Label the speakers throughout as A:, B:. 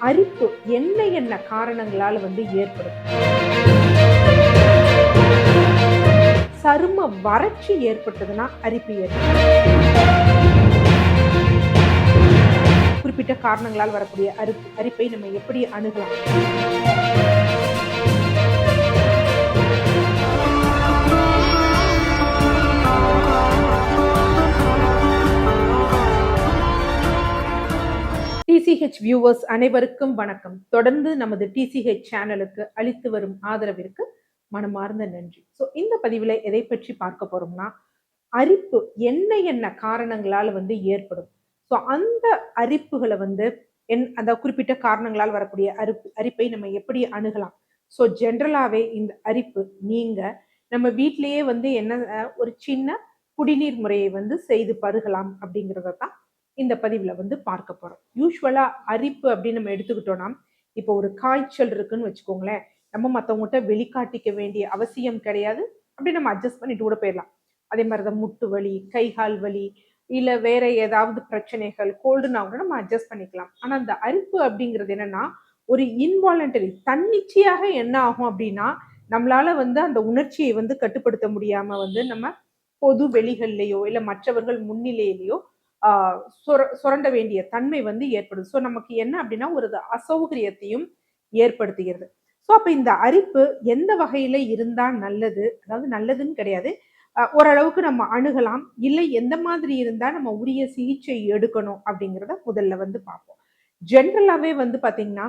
A: அரிப்பு என்ன என்ன காரணங்களால ஏற்படும்? சரும வறட்சி ஏற்பட்டதுன்னா அரிப்பு ஏற்படும். குறிப்பிட்ட காரணங்களால் வரக்கூடிய அரிப்பை நம்ம எப்படி அணுகலாம்? டிசிஹெச் வியூவர்ஸ் அனைவருக்கும் வணக்கம். தொடர்ந்து நமது டிசிஹெச் சேனலுக்கு அளித்து வரும் ஆதரவிற்கு மனமார்ந்த நன்றி. இந்த பதிவுல எதை பற்றி பார்க்க போறோம்னா, அரிப்பு என்ன என்ன காரணங்களால ஏற்படும். அந்த அரிப்புகளை அந்த குறிப்பிட்ட காரணங்களால் வரக்கூடிய அரிப்பை நம்ம எப்படி அணுகலாம்? ஜென்ரலாவே இந்த அரிப்பு நீங்க நம்ம வீட்டிலேயே என்ன ஒரு சின்ன குடிநீர் முறையை செய்து பருகலாம் அப்படிங்கிறத தான் இந்த பதிவுல பார்க்க போறோம். யூசுவலா அரிப்பு அப்படின்னு நம்ம எடுத்துக்கிட்டோம்னா, இப்போ ஒரு காய்ச்சல் இருக்குன்னு வச்சுக்கோங்களேன், நம்ம மத்தவங்ககிட்ட வெளிக்காட்டிக்க வேண்டிய அவசியம் கிடையாது. அப்படி நம்ம அட்ஜஸ்ட் பண்ணிட்டு கூட போயிடலாம். அதே மாதிரிதான் முட்டு வலி, கை கால் வலி, இல்ல வேற ஏதாவது பிரச்சனைகள், கோல்டுனா கூட நம்ம அட்ஜஸ்ட் பண்ணிக்கலாம். ஆனா அந்த அரிப்பு அப்படிங்கிறது என்னன்னா, ஒரு இன்வாலண்டரி தன்னிச்சையாக என்ன ஆகும் அப்படின்னா, நம்மளால அந்த உணர்ச்சியை கட்டுப்படுத்த முடியாம நம்ம பொது வெளிகள்லயோ இல்ல மற்றவர்கள் முன்னிலையிலயோ சுரண்ட வேண்டிய தன்மை ஏற்படுது. நமக்கு என்ன அப்படின்னா ஒரு அசௌகரியத்தையும் ஏற்படுத்துகிறது. அப்ப இந்த அரிப்பு எந்த வகையில இருந்தா நல்லது, அதாவது நல்லதுன்னு கிடையாது, ஓரளவுக்கு நம்ம அணுகலாம், இல்லை எந்த மாதிரி இருந்தா நம்ம உரிய சிகிச்சை எடுக்கணும் அப்படிங்கிறத முதல்ல பார்ப்போம். ஜென்ரலாவே பாத்தீங்கன்னா,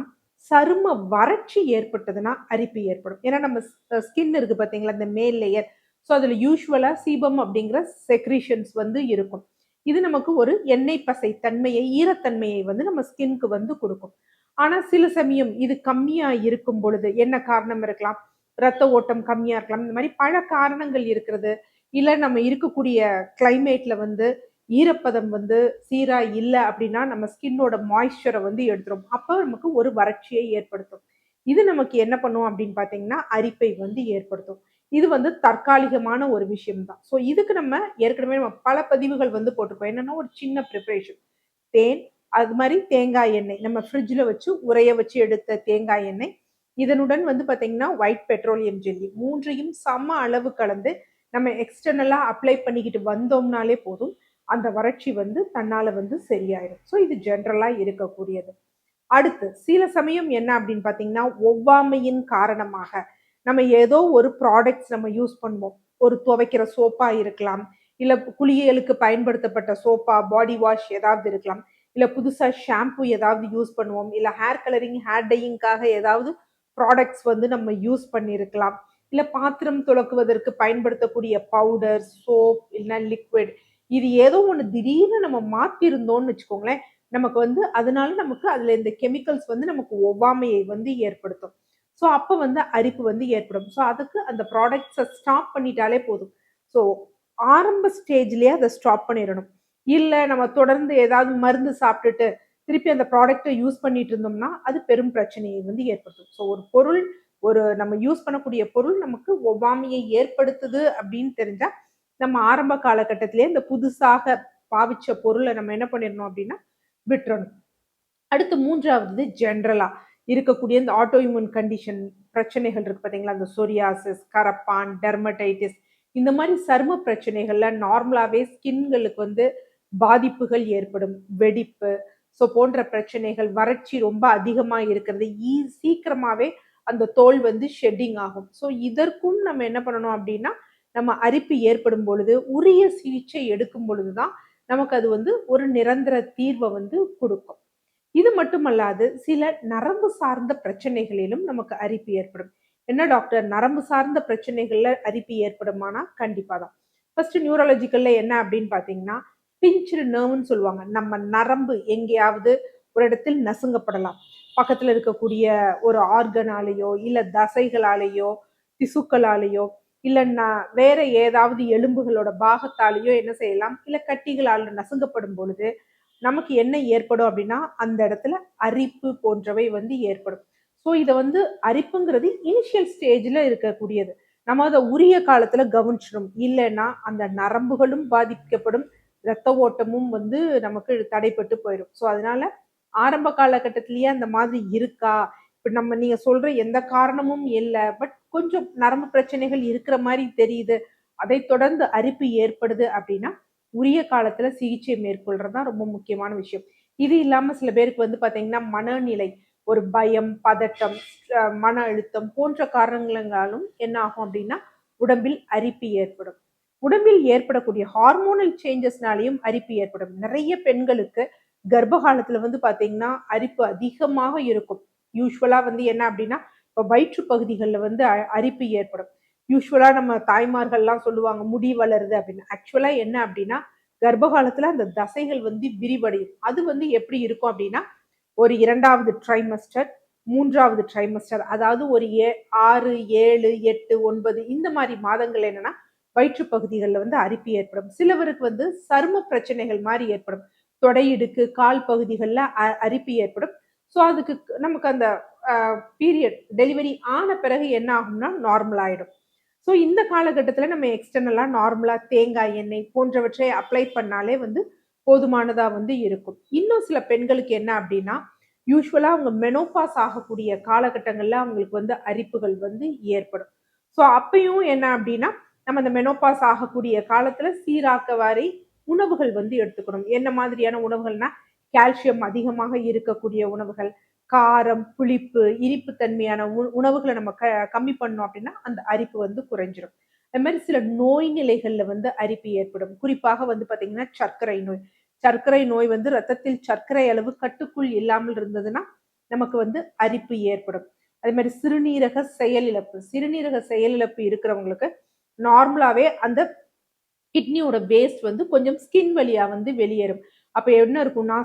A: சரும வறட்சி ஏற்பட்டதுன்னா அரிப்பு ஏற்படும். ஏன்னா நம்ம ஸ்கின் இருக்கு பாத்தீங்களா, இந்த மேல் லேயர், அதுல யூஸ்வலா சீபம் அப்படிங்கிற செக்ரீஷன்ஸ் இருக்கும். இது நமக்கு ஒரு எண்ணெய் பசை தன்மையை, ஈரத்தன்மையை நம்ம ஸ்கின்க்கு கொடுக்கும். ஆனா சில சமயம் இது கம்மியா இருக்கும் பொழுது என்ன காரணம் இருக்கலாம்? ரத்த ஓட்டம் கம்மியா இருக்கலாம். இந்த மாதிரி பல காரணங்கள் இருக்கிறது. இல்ல நம்ம இருக்கக்கூடிய கிளைமேட்ல ஈரப்பதம் சீரா இல்ல அப்படின்னா நம்ம ஸ்கின்னோட மாய்ஸ்சரை எடுத்துரும். அப்ப நமக்கு ஒரு வறட்சியை ஏற்படுத்தும். இது நமக்கு என்ன பண்ணும் அப்படின்னு பாத்தீங்கன்னா, அரிப்பை ஏற்படுத்தும். இது தற்காலிகமான ஒரு விஷயம் தான். இதுக்கு நம்ம ஏற்கனவே நம்ம பல பதிவுகள் போட்டிருக்கோம். என்னன்னா ஒரு சின்ன ப்ரிப்பரேஷன். தேன், அது மாதிரி தேங்காய் எண்ணெய், நம்ம ஃப்ரிட்ஜ்ல வச்சு உறைய வச்சு எடுத்த தேங்காய் எண்ணெய், இதனுடன் பாத்தீங்கன்னா ஒயிட் பெட்ரோலியம் ஜெல்லி, மூன்றையும் சம அளவு கலந்து நம்ம எக்ஸ்டர்னலா அப்ளை பண்ணிக்கிட்டு வந்தோம்னாலே போதும். அந்த வறட்சி தன்னால சரியாயிடும். இது ஜென்ரலா இருக்கக்கூடியது. அடுத்து சில சமயம் என்ன அப்படின்னு பாத்தீங்கன்னா, ஒவ்வாமையின் காரணமாக நம்ம ஏதோ ஒரு ப்ராடக்ட்ஸ் நம்ம யூஸ் பண்ணுவோம். ஒரு துவைக்கிற சோப்பா இருக்கலாம், இல்ல குளியலுக்கு பயன்படுத்தப்பட்ட சோப்பா, பாடி வாஷ் ஏதாவது இருக்கலாம், இல்ல புதுசா ஷாம்பு ஏதாவது யூஸ் பண்ணுவோம், இல்ல ஹேர் கலரிங், ஹேர் டையிங்காக ஏதாவது ப்ராடக்ட்ஸ் நம்ம யூஸ் பண்ணியிருக்கலாம், இல்ல பாத்திரம் துலக்குவதற்கு பயன்படுத்தக்கூடிய பவுடர், சோப், இல்லைன்னா லிக்விட், இது ஏதோ ஒண்ணு திடீர்னு நம்ம மாத்திருந்தோம்னு வச்சுக்கோங்களேன், நமக்கு அதனால நமக்கு அதுல இந்த கெமிக்கல்ஸ் நமக்கு ஒவ்வாமையை ஏற்படுத்தும். அப்ப அரிப்பு ஏற்படும். அதுக்கு அந்த ப்ராடக்ட்ஸை ஸ்டாப் பண்ணிட்டாலே போதும். ஸோ ஆரம்ப ஸ்டேஜ்லயே அதை ஸ்டாப் பண்ணிடணும். இல்ல நம்ம தொடர்ந்து ஏதாவது மருந்து சாப்பிட்டுட்டு திருப்பி அந்த ப்ராடக்ட்டை யூஸ் பண்ணிட்டு இருந்தோம்னா அது பெரும் பிரச்சனையை ஏற்படுத்தும். ஒரு பொருள், ஒரு நம்ம யூஸ் பண்ணக்கூடிய பொருள் நமக்கு ஒவ்வாமையை ஏற்படுத்துது அப்படின்னு தெரிஞ்சா நம்ம ஆரம்ப காலகட்டத்திலேயே இந்த புதுசாக பாவிச்ச பொருளை நம்ம என்ன பண்ணிடணும் அப்படின்னா விட்டுறணும். அடுத்து மூன்றாவது ஜென்ரலா இருக்கக்கூடிய இந்த ஆட்டோ இம்யூன் கண்டிஷன் பிரச்சனைகள் இருக்கு பாத்தீங்களா, இந்த சொரியாசிஸ், கரப்பான், டெர்மடைட்டிஸ், இந்த மாதிரி சரும பிரச்சனைகள்ல நார்மலாவே ஸ்கின்களுக்கு பாதிப்புகள் ஏற்படும். வெடிப்பு, போன்ற பிரச்சனைகள், வறட்சி ரொம்ப அதிகமா இருக்கிறது, சீக்கிரமாவே அந்த தோல் ஷெட்டிங் ஆகும். இதற்கும் நம்ம என்ன பண்ணணும் அப்படின்னா, நம்ம அரிப்பு ஏற்படும் பொழுது உரிய சிகிச்சை எடுக்கும் பொழுதுதான் நமக்கு அது ஒரு நிரந்தர தீர்வை கொடுக்கும். இது மட்டுமல்லாது சில நரம்பு சார்ந்த பிரச்சனைகளிலும் நமக்கு அரிப்பு ஏற்படும். என்ன டாக்டர், நரம்பு சார்ந்த பிரச்சனைகள்ல அரிப்பு ஏற்படுமானா கண்டிப்பா தான். ஃபர்ஸ்ட் நியூரலஜிக்கல்ல என்ன அப்படின்னு பாத்தீங்கன்னா, பிஞ்ச்டு நர்வ்னு சொல்லுவாங்க. நம்ம நரம்பு எங்கேயாவது ஒரு இடத்தில் நசுங்கப்படலாம். பக்கத்துல இருக்கக்கூடிய ஒரு ஆர்கனாலேயோ இல்ல தசைகளாலேயோ திசுக்களாலேயோ இல்ல வேற ஏதாவது எலும்புகளோட பாகத்தாலேயோ என்ன செய்யலாம், இல்ல கட்டிகளால் நசுங்கப்படும் பொழுது நமக்கு என்ன ஏற்படும் அப்படின்னா அந்த இடத்துல அரிப்பு போன்றவை ஏற்படும். இதை அரிப்புங்கிறது இனிஷியல் ஸ்டேஜ்ல இருக்கக்கூடியது. நம்ம அதை உரிய காலத்துல கவனிச்சிடும். இல்லைன்னா அந்த நரம்புகளும் பாதிக்கப்படும், இரத்த ஓட்டமும் நமக்கு தடைப்பட்டு போயிடும். அதனால ஆரம்ப காலகட்டத்திலேயே அந்த மாதிரி இருக்கா? இப்ப நீங்க சொல்ற எந்த காரணமும் இல்ல. பட் கொஞ்சம் நரம்பு பிரச்சனைகள் இருக்கிற மாரி தெரியுது. அதைத் தொடர்ந்து அரிப்பு ஏற்படுது அப்படின்னா, உரிய காலத்துல சிகிச்சை மேற்கொள்றது தான் ரொம்ப முக்கியமான விஷயம். இது இல்லாம சில பேருக்கு வந்து பார்த்தீங்கன்னா, மனநிலை, ஒரு பயம், பதட்டம், மன அழுத்தம் போன்ற காரணங்களாலும் என்ன ஆகும் அப்படின்னா, உடம்பில் அரிப்பு ஏற்படும். உடம்பில் ஏற்படக்கூடிய ஹார்மோனல் சேஞ்சஸ்னாலயும் அரிப்பு ஏற்படும். நெறைய பெண்களுக்கு கர்ப்ப காலத்துல வந்து பார்த்தீங்கன்னா, அரிப்பு அதிகமாக இருக்கும். யூசுவலா வந்து என்ன அப்டின்னா, இப்ப வயிற்று பகுதிகள்ல வந்து அரிப்பு ஏற்படும். யூசுவலா நம்ம தாய்மார்கள்லாம் சொல்லுவாங்க, முடி வளருது அப்படின்னு. ஆக்சுவலா என்ன அப்டின்னா, கர்ப்ப காலத்துல அந்த தசைகள் வந்து விரிவடையும். அது வந்து எப்படி இருக்கும் அப்டின்னா, ஒரு 2வது ட்ரைமஸ்டர், 3வது ட்ரைமஸ்டர் அதாவது ஒரு 6, 7, 8, 9 இந்த மாரி மாதங்கள் என்னன்னா, வயிற்று பகுதிகள்ல வந்து அரிப்பு ஏற்படும். சிலவருக்கு வந்து சரும பிரச்சனைகள் மாரி ஏற்படும். தொடை இடுக்கு, கால் பகுதிகள்ல அரிப்பு ஏற்படும். ஸோ அதுக்கு நமக்கு அந்த பீரியட் டெலிவரி ஆன பிறகு என்ன ஆகும்னா நார்மல் ஆயிடும். ஸோ இந்த காலகட்டத்தில நம்ம எக்ஸ்டர்னலா நார்மலா தேங்காய் எண்ணெய் போன்றவற்றை அப்ளை பண்ணாலே வந்து போதுமானதா வந்து இருக்கும். இன்னும் சில பெண்களுக்கு என்ன அப்டின்னா, யூசுவலா அவங்க மெனோபாஸ் ஆகக்கூடிய காலகட்டங்கள்ல அவங்களுக்கு வந்து அரிப்புகள் வந்து ஏற்படும். ஸோ அப்பயும் என்ன அப்டின்னா, நம்ம அந்த மெனோபாஸ் ஆகக்கூடிய காலத்துல சீராக்கவாறு உணவுகள் வந்து எடுத்துக்கணும். என்ன மாதிரியான உணவுகள்னா, கால்சியம் அதிகமாக இருக்கக்கூடிய உணவுகள், காரம், புளிப்பு, இனிப்பு தன்மையான உணவுகள நம்ம கம்மி பண்ணோம் அப்படின்னா, அந்த அரிப்பு வந்து குறைஞ்சிரும். அது மாரி சில நோய் நிலைகள்ல வந்து அரிப்பு ஏற்படும். குறிப்பாக வந்து பார்த்தீங்கன்னா, சர்க்கரை நோய். சர்க்கரை நோய் வந்து ரத்தத்தில் சர்க்கரை அளவு கட்டுக்குள் இல்லாமல் இருந்ததுன்னா, நமக்கு வந்து அரிப்பு ஏற்படும். அதே மாரி சிறுநீரக செயலிழப்பு. சிறுநீரக செயலிழப்பு இருக்கிறவங்களுக்கு நார்மலாவே அந்த கிட்னியோட வேஸ்ட் வந்து கொஞ்சம் ஸ்கின் வழியா வந்து வெளியேறும். அப்ப என்ன இருக்கும்னா,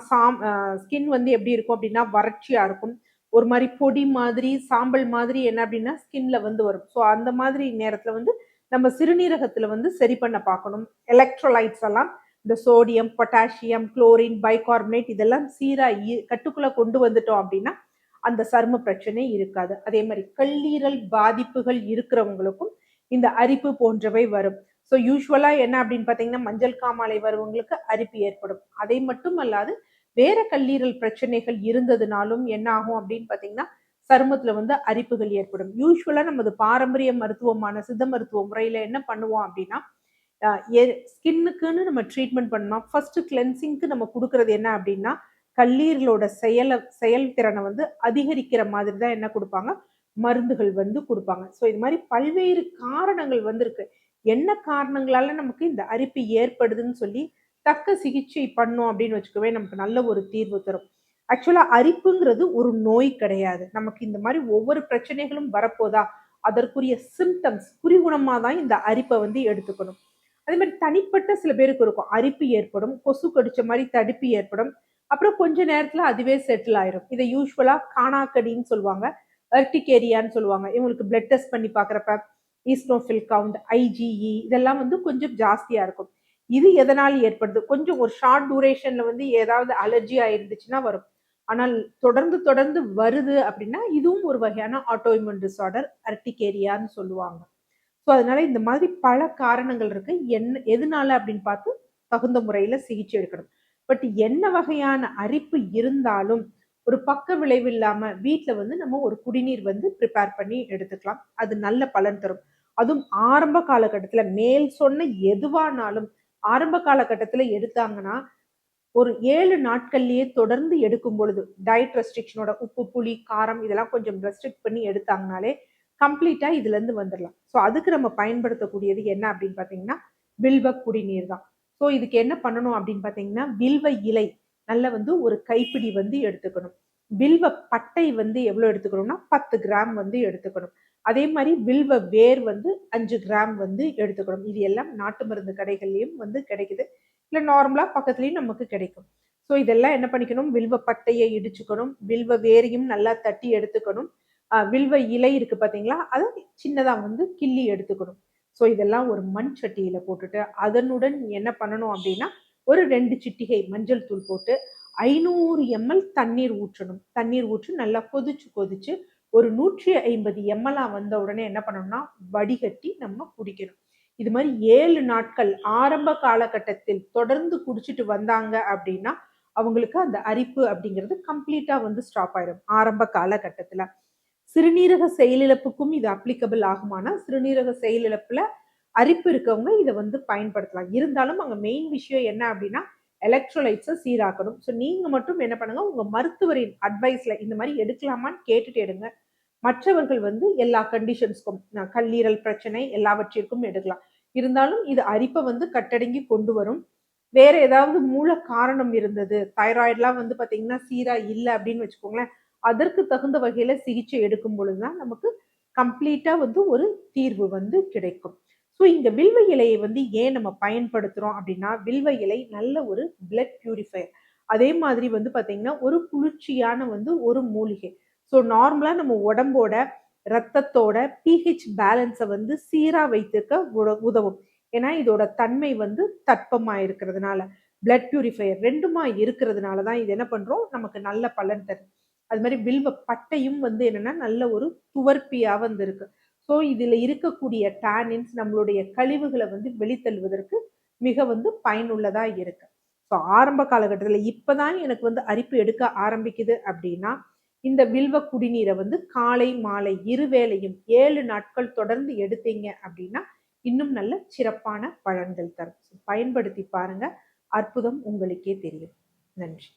A: ஸ்கின் வந்து எப்படி இருக்கும் அப்படின்னா, வறட்சியா இருக்கும். ஒரு மாரி பொடி மாதிரி, சாம்பல் மாதிரி என்ன அப்படின்னா, ஸ்கின்ல வந்து வரும். ஸோ அந்த மாதிரி நேரத்துல வந்து நம்ம சிறுநீரகத்துல வந்து சரி பண்ண பார்க்கணும். எலக்ட்ரோலைட்ஸ் எல்லாம் இந்த சோடியம், பொட்டாசியம், குளோரின், பைகார்பனேட் இதெல்லாம் சீரா கட்டுக்குள்ள கொண்டு வந்துட்டோம் அப்படின்னா, அந்த சரும பிரச்சனை இருக்காது. அதே மாரி கல்லீரல் பாதிப்புகள் இருக்கிறவங்களுக்கும் இந்த அரிப்பு போன்றவை வரும். ஸோ யூசுவலா என்ன அப்படின்னு பார்த்தீங்கன்னா, மஞ்சள் காமாலை வரவங்களுக்கு அரிப்பு ஏற்படும். அதை மட்டும் அல்லாது, வேற கல்லீரல் பிரச்சனைகள் இருந்ததுனாலும் என்ன ஆகும் அப்படின்னு பார்த்தீங்கன்னா, சருமத்தில வந்து அரிப்புகள் ஏற்படும். யூசுவலா நமது பாரம்பரிய மருத்துவமான சித்த மருத்துவ முறையில என்ன பண்ணுவோம் அப்படின்னா, அ எ ஸ்கின்னுக்குன்னு நம்ம ட்ரீட்மெண்ட் பண்ணோம்னா, ஃபர்ஸ்ட் கிளென்சிங்க்கு நம்ம குடுக்குறது என்ன அப்படின்னா, கல்லீரலோட செயல்திறன வந்து அதிகரிக்கிற மாதிரி தான் என்ன குடுப்பாங்க, மருந்துகள் வந்து குடுப்பாங்க. ஸோ இது மாரி பல்வேறு காரணங்கள் வந்து இருக்கு. என்ன காரணங்களால நமக்கு இந்த அரிப்பு ஏற்படுதுன்னு சொல்லி தக்க சிகிச்சை பண்ணோம் அப்படின்னு வச்சுக்கவே நமக்கு நல்ல ஒரு தீர்வு தரும். ஆக்சுவலா அரிப்புங்கிறது ஒரு நோய் கிடையாது. நமக்கு இந்த மாரி ஒவ்வொரு பிரச்சனைகளும் வரப்போதா, அதற்குரிய சிம்ப்டம்ஸ் குறிகுணமா தான் இந்த அரிப்ப வந்து எடுத்துக்கணும். அதே மாரி தனிப்பட்ட சில பேருக்கு இருக்கும். அரிப்பு ஏற்படும், கொசு கடிச்ச மாரி தடிப்பு ஏற்படும். அப்புறம் கொஞ்ச நேரத்துல அதுவே செட்டில் ஆயிரும். இத யூசுவலா கானாக்கடின்னு சொல்லுவாங்க. அர்டிகேரியான்னு சொல்லுவாங்க. இவங்களுக்கு பிளட் டெஸ்ட் பண்ணி பார்க்குறப்ப ஈஸ்னோஃபில் கவுண்ட், ஐஜிஇ இதெல்லாம் வந்து கொஞ்சம் ஜாஸ்தியா இருக்கும். இது எதனால ஏற்படுது? கொஞ்சம் ஒரு ஷார்ட் டியூரேஷன்ல வந்து ஏதாவது அலர்ஜியா இருந்துச்சுன்னா வரும். ஆனால் தொடர்ந்து தொடர்ந்து வருது அப்படின்னா, இதுவும் ஒரு வகையான ஆட்டோ இம்யூன் டிஸார்டர் அர்டிகேரியான்னு சொல்லுவாங்க. ஸோ அதனால இந்த மாதிரி பல காரணங்கள் இருக்கு. எதனால அப்படின்னு பார்த்து தகுந்த முறையில சிகிச்சை எடுக்கணும். பட் என்ன வகையான அரிப்பு இருந்தாலும், ஒரு பக்க விளைவு இல்லாம வீட்ல வந்து நம்ம ஒரு குடிநீர் வந்து பிரிப்பேர் பண்ணி எடுத்துக்கலாம். அது நல்ல பலன் தரும். அதுவும் ஆரம்ப காலகட்டத்தில மேல் சொன்ன எதுவானாலும் ஆரம்ப காலகட்டத்தில எடுத்தாங்கன்னா, ஒரு 7 நாட்கள்லயே தொடர்ந்து எடுக்கும் பொழுது, டயட் ரெஸ்ட்ரிக்ஷனோட உப்பு, புளி, காரம் இதெல்லாம் கொஞ்சம் ரெஸ்ட்ரிக்ட் பண்ணி எடுத்தாங்கனாலே, கம்ப்ளீட்டா இதுலருந்து வந்துரலாம். ஸோ அதுக்கு நம்ம பயன்படுத்தக்கூடியது என்ன அப்படின்னு பார்த்தீங்கன்னா, வில்வ குடிநீர் தான். ஸோ இதுக்கு என்ன பண்ணணும் அப்படின்னு பார்த்தீங்கன்னா, வில்வ இலை நல்லா வந்து ஒரு கைப்பிடி வந்து எடுத்துக்கணும். வில்வ பட்டை வந்து எவ்வளோ எடுத்துக்கணும்னா, 10 கிராம் வந்து எடுத்துக்கணும். அதே மாரி வில்வ வேர் வந்து 5 கிராம் வந்து எடுத்துக்கணும். இது எல்லாம் நாட்டு மருந்து கடைகள்லயும் வந்து கிடைக்குது. இல்ல நார்மலா பக்கத்துலயும் நமக்கு கிடைக்கும். ஸோ இதெல்லாம் என்ன பண்ணிக்கணும், வில்வ பட்டைய இடிச்சுக்கணும். வில்வ வேரையும் நல்லா தட்டி எடுத்துக்கணும். வில்வ இலை இருக்கு பார்த்தீங்களா? அத சின்னதா வந்து கிள்ளி எடுத்துக்கணும். ஸோ இதெல்லாம் ஒரு மண் சட்டியில போட்டுட்டு, அதனுடன் என்ன பண்ணணும் அப்டின்னா, ஒரு 2 சிட்டிகை மஞ்சள் தூள் போட்டு 500 எம்எல் தண்ணீர் ஊற்றணும். தண்ணீர் ஊற்றி நல்லா கொதிச்சு கொதிச்சு ஒரு 150 எம்எல்லா வந்த உடனே என்ன பண்ணணும்னா, வடிகட்டி நம்ம குடிக்கணும். இது மாரி 7 நாட்கள் ஆரம்ப காலகட்டத்தில் தொடர்ந்து குடிச்சிட்டு வந்தாங்க அப்டின்னா, அவங்களுக்கு அந்த அரிப்பு அப்படிங்கிறது கம்ப்ளீட்டா வந்து ஸ்டாப் ஆயிடும் ஆரம்ப காலகட்டத்துல. சிறுநீரக செயலிழப்புக்கும் இது அப்ளிகபிள் ஆகுமானா, சிறுநீரக செயலிழப்புல அரிப்பு இருக்கவங்க இத வந்து பயன்படுத்தலாம். இருந்தாலும் அங்க மெயின் விஷயம் என்ன அப்டின்னா, எலக்ட்ரோலைட்ஸ சீராக்கணும். ஸோ நீங்க மட்டும் என்ன பண்ணுங்க, உங்க மருத்துவரின் அட்வைஸ்ல இந்த மாரி எடுக்கலாமான்னு கேட்டுட்டு எடுங்க. மற்றவர்கள் வந்து எல்லா கண்டிஷன்ஸ்க்கும் கல்லீரல் பிரச்சனை எல்லாவற்றிற்கும் எடுக்கலாம். இருந்தாலும் இது அரிப்ப வந்து கட்டடங்கி கொண்டு வரும். வேற ஏதாவது மூல காரணம் இருந்தது, தைராய்ட்லாம் வந்து பார்த்தீங்கன்னா, சீரா இல்ல அப்படின்னு வச்சுக்கோங்களேன். அதற்கு தகுந்த வகையில சிகிச்சை எடுக்கும் பொழுது தான் நமக்கு கம்ப்ளீட்டா வந்து ஒரு தீர்வு வந்து கிடைக்கும். ஸோ இந்த வில்வ இலையை வந்து ஏன் நம்ம பயன்படுத்துறோம் அப்படின்னா, வில்வ இலை நல்ல ஒரு பிளட் பியூரிஃபையர். அதே மாதிரி வந்து பார்த்தீங்கன்னா, ஒரு குளிர்ச்சியான வந்து ஒரு மூலிகை. ஸோ நார்மலா நம்ம உடம்போட ரத்தத்தோட பிஹெச் பேலன்ஸ வந்து சீரா வைத்திருக்க உதவும். ஏன்னா இதோட தன்மை வந்து தட்பமா இருக்கிறதுனால. பிளட் பியூரிஃபையர் 2மா இருக்கிறதுனால தான் இது என்ன பண்றோம், நமக்கு நல்ல பலன் தருது. அது மாரி வில்வ பட்டையும் வந்து என்னன்னா, நல்ல ஒரு துவர்ப்பியா வந்து இருக்கு. ஸோ இதுல இருக்கக்கூடிய டானின்ஸ் நம்மளுடைய கழிவுகள வந்து வெளித்தள்ளுவதற்கு மிக வந்து பயனுள்ளதா இருக்கு. ஸோ ஆரம்ப காலகட்டத்தில இப்பதான் எனக்கு வந்து அரிப்பு எடுக்க ஆரம்பிக்குது அப்டின்னா, இந்த வில்வ குடிநீர வந்து காலை, மாலை இருவேளையும் 7 நாட்கள் தொடர்ந்து எடுத்தீங்க அப்டின்னா, இன்னும் நல்ல சிறப்பான பலன்கள் தரும். பயன்படுத்தி பாருங்க. அற்புதம் உங்களுக்கே தெரியும். நன்றி.